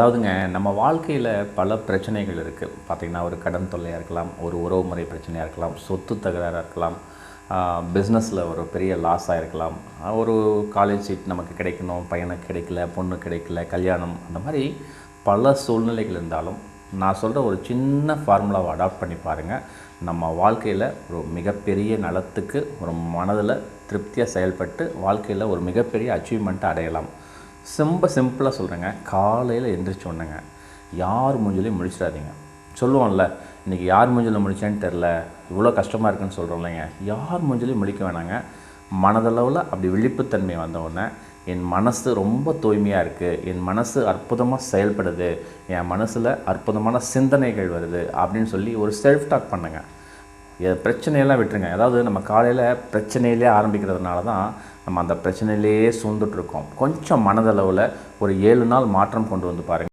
அதாவதுங்க நம்ம வாழ்க்கையில் பல பிரச்சனைகள் இருக்குது. பார்த்திங்கன்னா ஒரு கடன் தொல்லையாக இருக்கலாம், ஒரு உறவு முறை பிரச்சனையாக இருக்கலாம், சொத்து தகராறாக இருக்கலாம், பிஸ்னஸில் ஒரு பெரிய லாஸாக இருக்கலாம், ஒரு காலேஜ் சீட் நமக்கு கிடைக்கணும், பையனுக்கு கிடைக்கல, பொண்ணு கிடைக்கல, கல்யாணம், அந்த மாதிரி பல சூழ்நிலைகள் இருந்தாலும் நான் சொல்கிற ஒரு சின்ன ஃபார்முலாவை அடாப்ட் பண்ணி பாருங்கள். நம்ம வாழ்க்கையில் ஒரு மிகப்பெரிய நலத்துக்கு ஒரு மனதில் திருப்தியாக செயல்பட்டு வாழ்க்கையில் ஒரு மிகப்பெரிய அச்சீவ்மெண்ட்டை அடையலாம். சிம்பிளாக சொல்கிறேங்க. காலையில் எந்திரிச்சோன்னேங்க யார் மூஞ்சிலையும் முழிச்சிடாதீங்க. சொல்லுவோம்ல, இன்றைக்கி யார் மூஞ்சில் முழிச்சேன்னு தெரில, இவ்வளோ கஷ்டமாக இருக்குன்னு சொல்கிறோம் இல்லைங்க. யார் மூஞ்சிலையும் முழிக்க வேணாங்க. மனதளவில் அப்படி விழிப்புத்தன்மை வந்தவுடனே என் மனசு ரொம்ப தூய்மையாக இருக்குது, என் மனசு அற்புதமாக செயல்படுது, என் மனசில் அற்புதமான சிந்தனைகள் வருது அப்படின்னு சொல்லி ஒரு செல்ஃப் டாக் பண்ணுங்கள். பிரச்சனையெல்லாம் விட்டுருங்க. அதாவது நம்ம காலையில் பிரச்சனையிலே ஆரம்பிக்கிறதுனால தான் நம்ம அந்த பிரச்சனையிலேயே சூழ்ந்துட்டுருக்கோம். கொஞ்சம் மனதளவில் ஒரு 7 நாள் மாற்றம் கொண்டு வந்து பாருங்கள்.